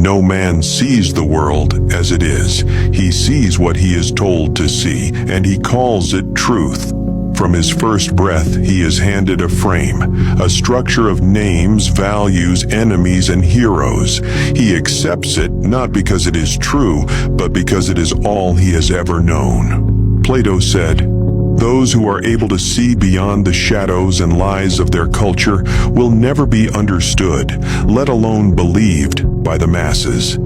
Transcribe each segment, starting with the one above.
No man sees the world as it is. He sees what he is told to see, and he calls it truth. From his first breath, he is handed a frame, a structure of names, values, enemies, and heroes. He accepts it not because it is true, but because it is all he has ever known. Plato said, "Those who are able to see beyond the shadows and lies of their culture will never be understood, let alone believed, by the masses."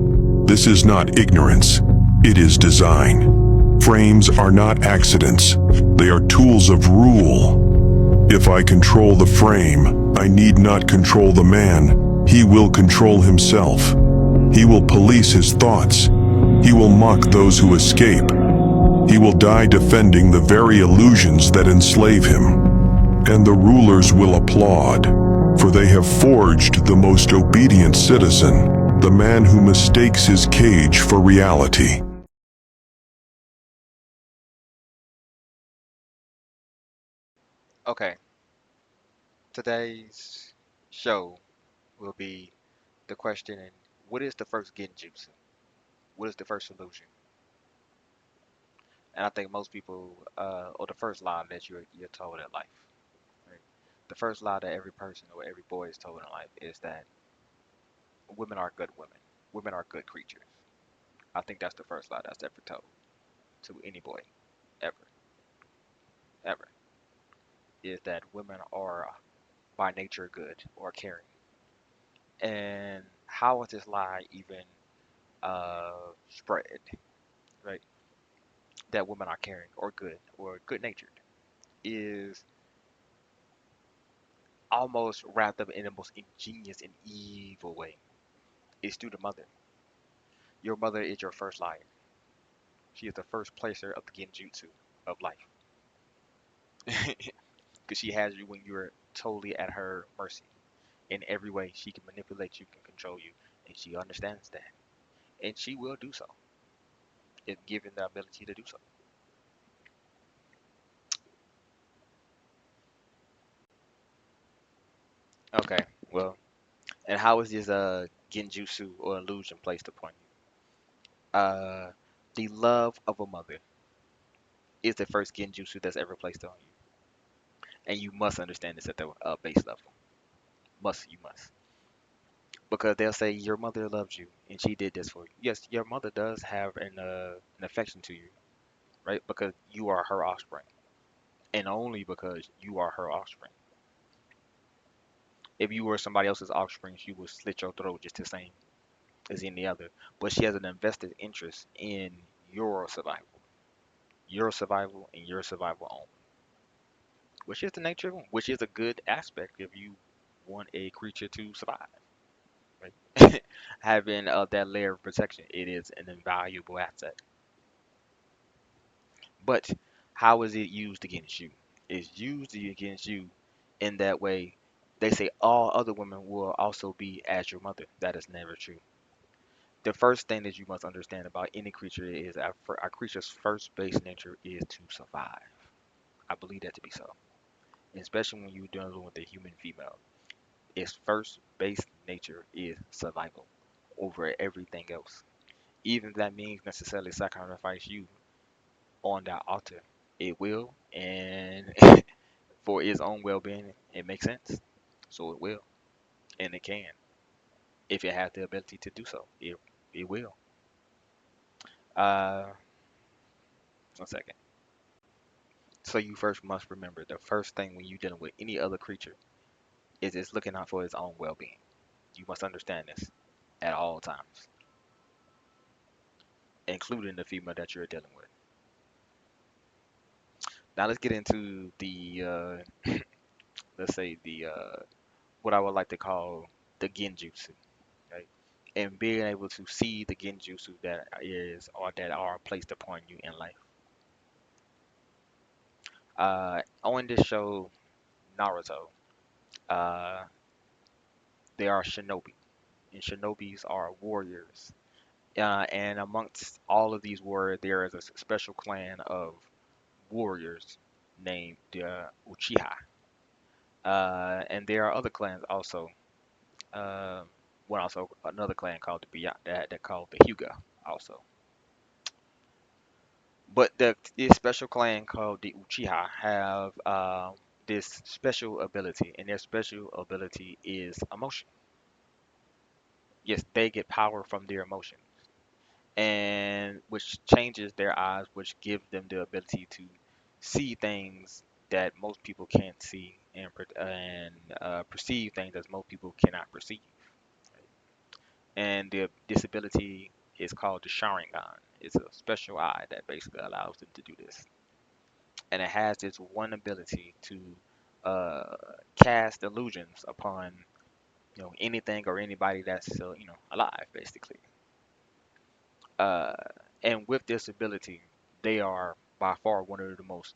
This is not ignorance, it is design. Frames are not accidents, they are tools of rule. If I control the frame, I need not control the man. He will control himself. He will police his thoughts. He will mock those who escape. He will die defending the very illusions that enslave him. And the rulers will applaud, for they have forged the most obedient citizen, the man who mistakes his cage for reality. Okay, today's show will be the question: what is the first genjutsu? What is the first illusion? And I think most people, or the first lie that you're told in life, right? The first lie that every person or every boy is told in life is that women are good women. Women are good creatures. I think that's the first lie that's ever told to any boy, ever, ever, is that women are by nature good or caring. And how was this lie even spread, right? That women are caring or good natured is almost wrapped up in the most ingenious and evil way. It's through the mother. Your mother is your first liar. She is the first placer of the genjutsu of life. Because she has you when you're totally at her mercy. In every way, she can manipulate you, can control you, and she understands that. And she will do so if given the ability to do so. Okay, well, and how is this genjutsu or illusion placed upon you? The love of a mother is the first genjutsu that's ever placed on you, and you must understand this at the base level. You must, because they'll say your mother loves you and she did this for you. Yes, your mother does have an affection to you, right? Because you are her offspring, and only because you are her offspring. If you were somebody else's offspring, she would slit your throat just the same as any other. But she has an invested interest in and your survival only, which is the nature of them, which is a good aspect if you want a creature to survive. Right? Having that layer of protection, it is an invaluable asset. But how is it used against you? It's used against you in that way. They say all other women will also be as your mother. That is never true. The first thing that you must understand about any creature is our creature's first base nature is to survive. I believe that to be so, especially when you're dealing with a human female. Its first base nature is survival over everything else. Even if that means necessarily sacrifice you on that altar, it will, and for its own well-being, it makes sense. So it will, and it can, if it has the ability to do so. It will. Uh, 1 second. So you first must remember the first thing when you're dealing with any other creature is it's looking out for its own well-being. You must understand this at all times, including the female that you're dealing with. Now let's get into the let's say the what I would like to call the genjutsu, right? And being able to see the genjutsu that is or that are placed upon you in life. On this show, Naruto, uh, there are shinobi, and shinobis are warriors. And amongst all of these warriors, there is a special clan of warriors named the Uchiha. And there are other clans also. Uh, what also another clan called the Beyond that called the Hyuga also. But this special clan called the Uchiha have this special ability, and their special ability is emotion. Yes, they get power from their emotion, and which changes their eyes, which gives them the ability to see things that most people can't see, and perceive things that most people cannot perceive. And the disability is called the Sharingan. It's a special eye that basically allows them to do this, and it has this one ability to uh, cast illusions upon anything or anybody that's alive, basically. Uh, and with this ability, they are by far one of the most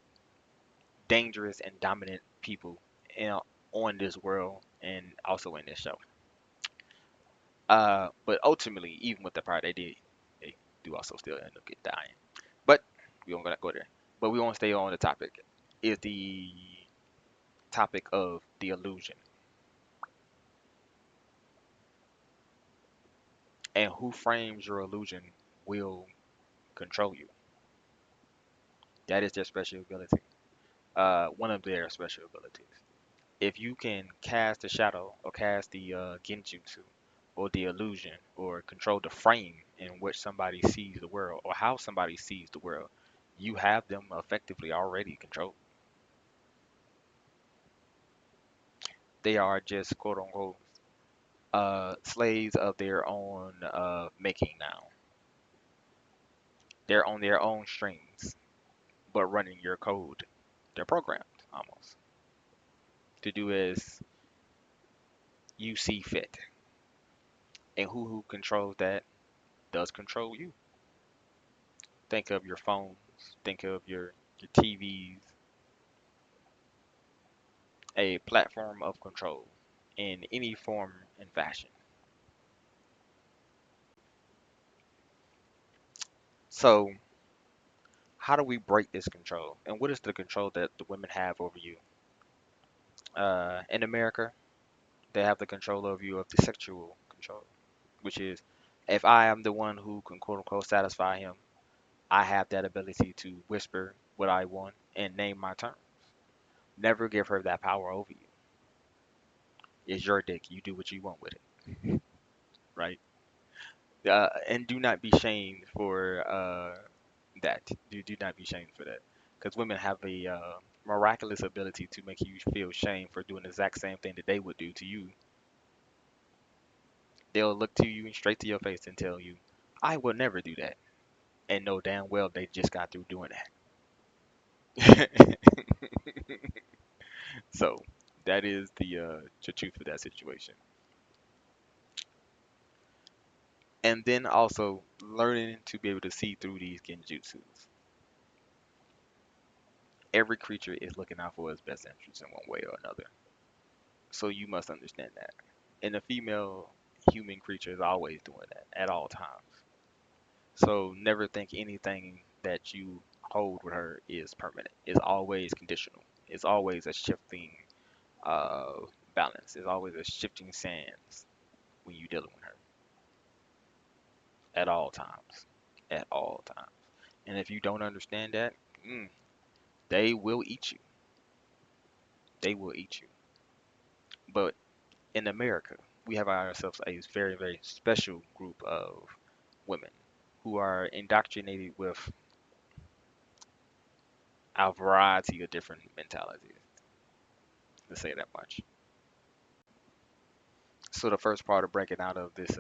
dangerous and dominant people in, on this world and also in this show. But ultimately, even with the power they do also still end up getting dying. But we don't gonna go there. But we want to stay on the topic. Is the topic of the illusion and who frames your illusion will control you. That is their special ability. One of their special abilities. If you can cast the shadow or cast the genjutsu or the illusion or control the frame in which somebody sees the world or how somebody sees the world, you have them effectively already controlled. They are just quote unquote slaves of their own making now. They're on their own strings, but running your code. They're programmed almost to do as you see fit. And who controls that does control you. Think of your phones, think of your TVs, a platform of control in any form and fashion. So, how do we break this control? And what is the control that the women have over you? In America, they have the control over you of the sexual control, which is if I am the one who can quote unquote satisfy him, I have that ability to whisper what I want and name my terms. Never give her that power over you. It's your dick. You do what you want with it, right? And do not be shamed for that. Do not be shamed for that, because women have a miraculous ability to make you feel shame for doing the exact same thing that they would do to you. They'll look to you and straight to your face and tell you, "I will never do that," and know damn well they just got through doing that. So that is the truth of that situation. And then also learning to be able to see through these genjutsus. Every creature is looking out for its best interests in one way or another. So you must understand that. And the female human creature is always doing that at all times. So never think anything that you hold with her is permanent. It's always conditional. It's always a shifting uh, balance. It's always a shifting sands when you're dealing with her at all times. At all times. And if you don't understand that, mm, they will eat you. They will eat you. But in America, we have ourselves a very, very special group of women who are indoctrinated with a variety of different mentalities, to say that much. So the first part of breaking out of this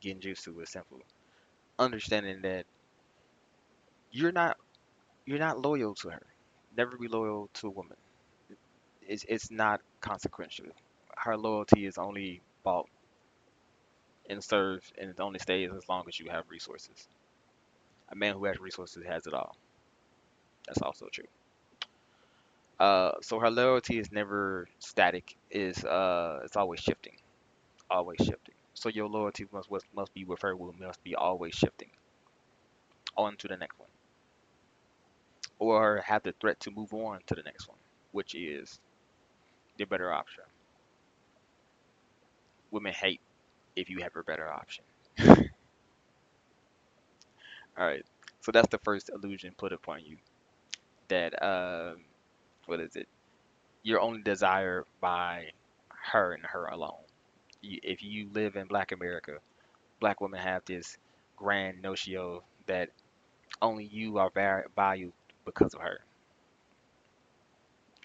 genjutsu is simple. Understanding that you're not you're not loyal to her. Never be loyal to a woman. It's not consequential. Her loyalty is only bought and served, and it only stays as long as you have resources. A man who has resources has it all. That's also true. So her loyalty is never static. Is it's always shifting, always shifting. So your loyalty must be with her will must be always shifting on to the next one, or have the threat to move on to the next one, which is the better option. Women hate if you have a better option. All right. So that's the first illusion put upon you that what is it? You're only desired by her and her alone. If you live in Black America, Black women have this grand notion that only you are valued because of her,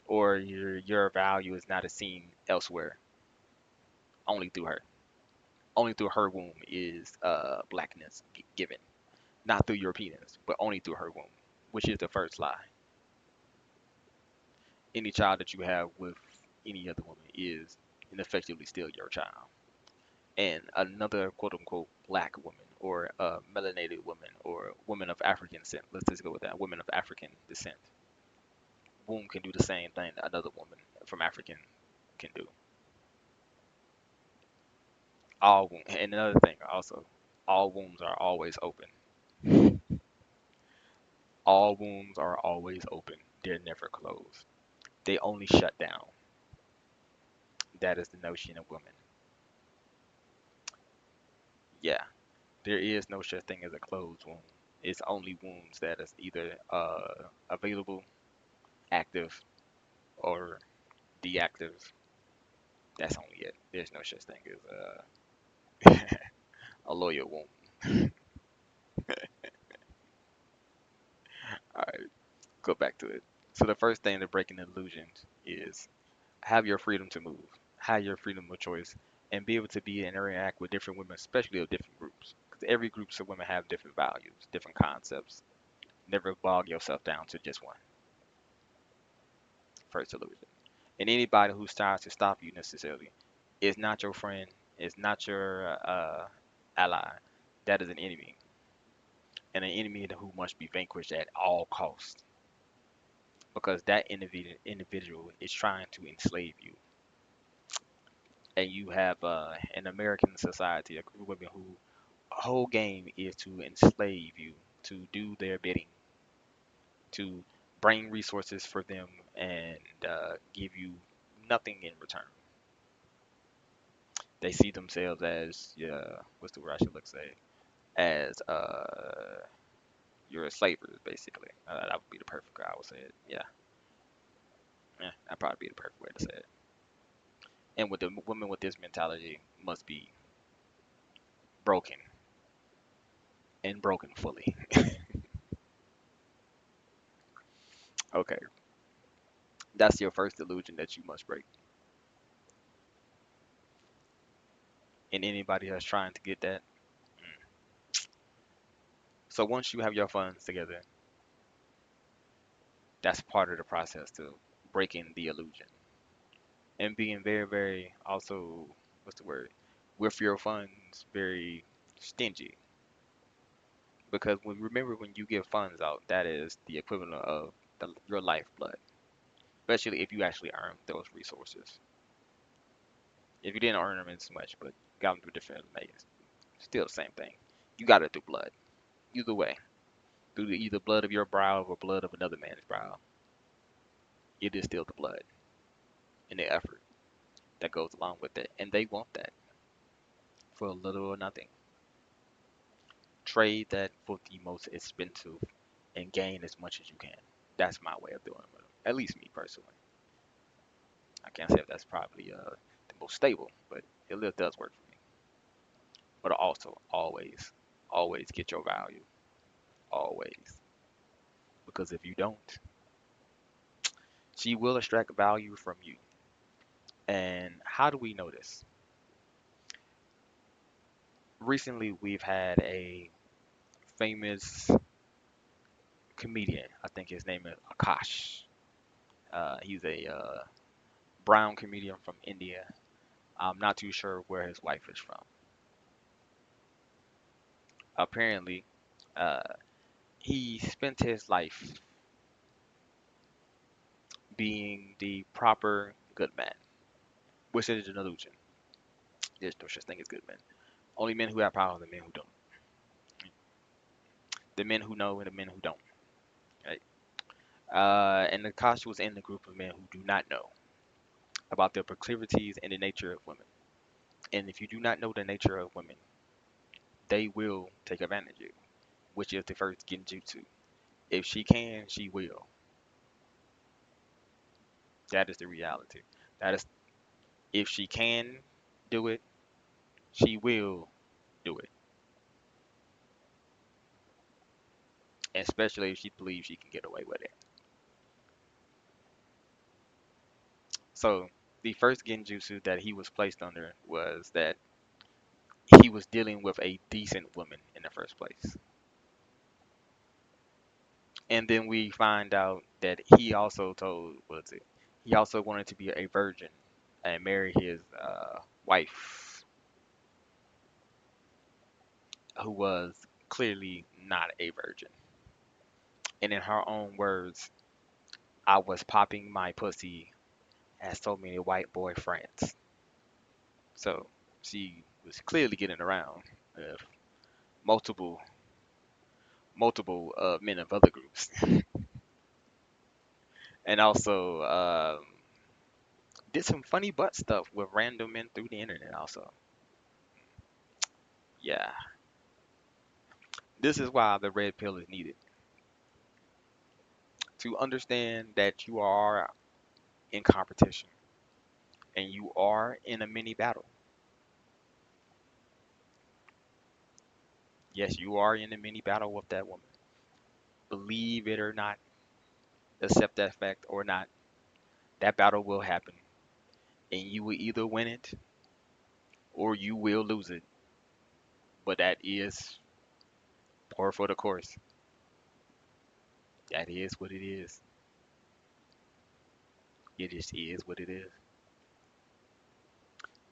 or your value is not seen elsewhere, only through her. Only through her womb is blackness given, not through your penis, but only through her womb, which is the first lie. Any child that you have with any other woman is ineffectively still your child. And another quote unquote black woman or a melanated woman or woman of African descent, let's just go with that, woman of African descent, womb can do the same thing that another woman from African can do. All womb, and another thing also, all wombs are always open. All wombs are always open. They're never closed. They only shut down. That is the notion of women. Yeah, there is no such thing as a closed womb. It's only wombs that is either available, active, or deactive. That's only it. There's no such thing as a loyal womb. All right, go back to it. So the first thing to breaking illusions is have your freedom to move, have your freedom of choice, and be able to be and interact with different women, especially of different groups. Because every group of women have different values, different concepts. Never bog yourself down to just one. First illusion. And anybody who tries to stop you necessarily is not your friend, is not your ally. That is an enemy, and an enemy who must be vanquished at all costs. Because that individual is trying to enslave you, and you have an American society, a group of women who whole game is to enslave you, to do their bidding, to bring resources for them, and give you nothing in return. They see themselves as, yeah, what's the word I should look say? As you're a slaver, basically. That would be the perfect way I would say it. Yeah, yeah, that'd probably be the perfect way to say it. And with the women with this mentality must be broken and broken fully. Okay, that's your first illusion that you must break. And anybody that's trying to get that. Mm. So once you have your funds together, that's part of the process to breaking the illusion and being very, very also, what's the word? With your funds, very stingy. Because remember when you give funds out, that is the equivalent of your lifeblood, especially if you actually earn those resources. If you didn't earn them as much, but got them through different means, still the same thing. You got it through blood. Either way, through either blood of your brow or blood of another man's brow, it is still the blood and the effort that goes along with it. And they want that for little or nothing. Trade that for the most expensive and gain as much as you can. That's my way of doing it with them. At least me personally. I can't say if that's probably the most stable, but it does work for me. But also, always, always get your value. Always. Because if you don't, she will extract value from you. And how do we know this? Recently, we've had a famous comedian. I think his name is Akash. He's a brown comedian from India. I'm not too sure where his wife is from. Apparently, uh, he spent his life being the proper good man, which is an illusion. There's no such thing as good men. Only men who have power are the men who don't. The men who know and the men who don't. Right? And Akash was in the group of men who do not know about their proclivities and the nature of women. And if you do not know the nature of women, they will take advantage of you, which is the first genjutsu. If she can, she will. That is the reality. That is, if she can do it, she will do it, especially if she believes she can get away with it. So the first genjutsu that he was placed under was that he was dealing with a decent woman in the first place. And then we find out that he also told, what's it? He also wanted to be a virgin and marry his wife, who was clearly not a virgin. And in her own words, I was popping my pussy as so many white boyfriends. So she was clearly getting around with multiple, multiple men of other groups, and also did some funny butt stuff with random men through the internet. Also, yeah, this is why the red pill is needed to understand that you are in competition and you are in a mini battle. Yes, you are in a mini battle with that woman. Believe it or not, accept that fact or not, that battle will happen, and you will either win it or you will lose it. But that is par for the course. That is what it is. It just is what it is.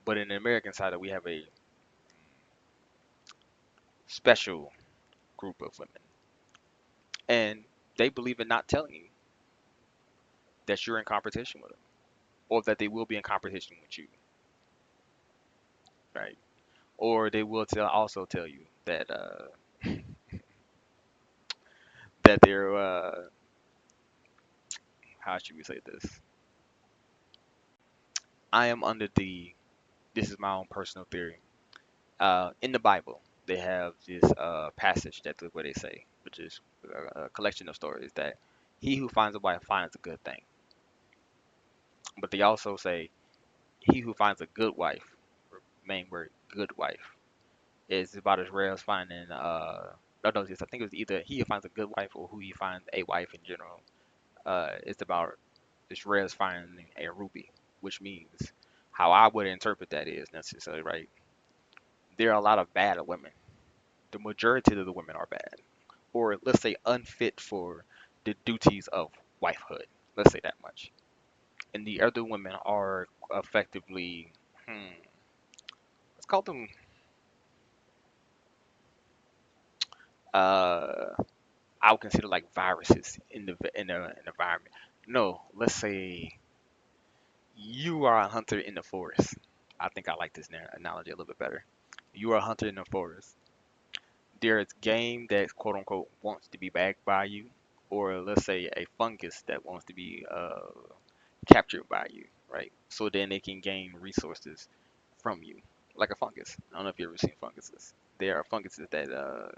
But in the American side, we have a special group of women, and they believe in not telling you that you're in competition with them, or that they will be in competition with you, right? Or they will also tell you that that they're how should we say this? I am under the this is my own personal theory. In the Bible, they have this passage that's what they say, which is a collection of stories that he who finds a wife finds a good thing. But they also say he who finds a good wife, main word, good wife, is about as rare as finding no, no, I think it was either he who finds a good wife or who he finds a wife in general. It's about as rare as finding a ruby, which means how I would interpret that is necessarily right. There are a lot of bad women. The majority of the women are bad, or let's say unfit for the duties of wifehood. Let's say that much. And the other women are effectively, let's call them, uh, I would consider like viruses in the environment. No, let's say you are a hunter in the forest. I think I like this analogy a little bit better. You are a hunter in the forest. There is game that quote unquote wants to be bagged by you, or let's say a fungus that wants to be captured by you, right? So then they can gain resources from you, like a fungus. I don't know if you've ever seen funguses. There are funguses that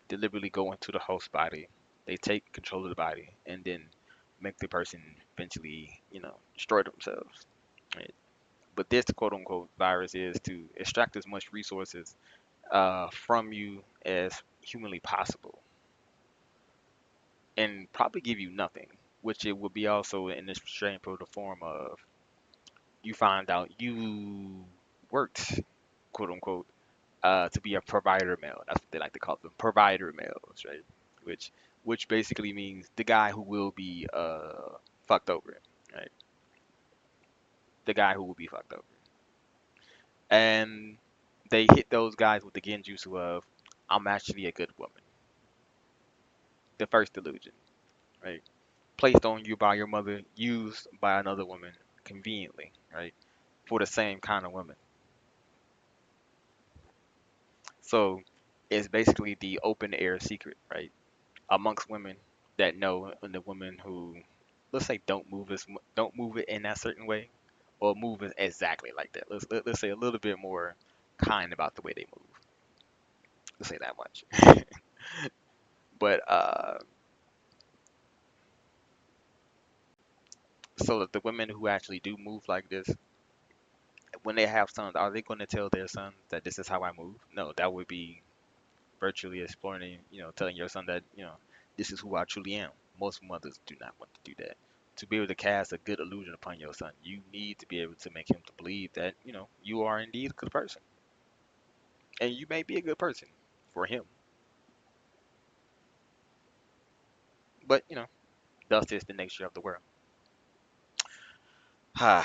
deliberately go into the host body. They take control of the body and then make the person eventually, destroy themselves. Right? But this quote unquote virus is to extract as much resources from you as humanly possible and probably give you nothing, which it would be also in this shameful the form of you find out you worked, quote unquote, to be a provider male. That's what they like to call them, provider males, right? Which which basically means the guy who will be fucked over, right? The guy who will be fucked over. And they hit those guys with the genjutsu of I'm actually a good woman. The first delusion, right? Placed on you by your mother, used by another woman conveniently, right? For the same kind of woman. So it's basically the open air secret, right? Amongst women that know, and the women who, let's say, don't move it in that certain way, or move it exactly like that. Let's say a little bit more. kind about the way they move. To say that much. But so that the women who actually do move like this, when they have sons, are they going to tell their sons that this is how I move? No, that would be virtually exploring, telling your son that, this is who I truly am. Most mothers do not want to do that. To be able to cast a good illusion upon your son, you need to be able to make him to believe that, you are indeed a good person. And you may be a good person for him. But, thus is the nature of the world. yeah,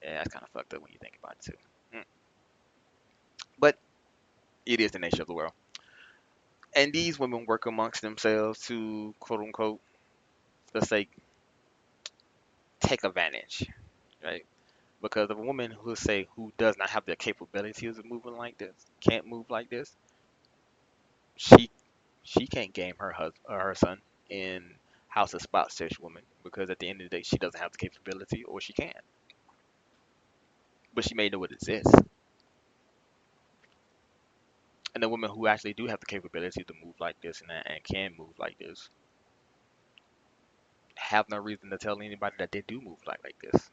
that's kind of fucked up when you think about it too. Mm. But it is the nature of the world. And these women work amongst themselves to quote unquote, let's say, take advantage, right? Because if a woman who does not have the capabilities of moving like this, can't move like this, she she can't game her husband or her son in how to spot such woman because at the end of the day she doesn't have the capability or she can't. But she may know it exists. And the women who actually do have the capability to move like this and can move like this have no reason to tell anybody that they do move like this.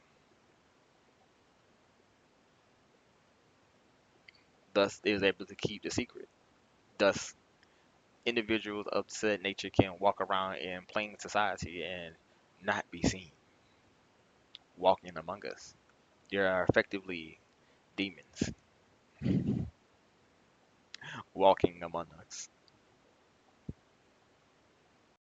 Thus is able to keep the secret. Thus individuals of said nature can walk around in plain society and not be seen walking among us. They are effectively demons walking among us.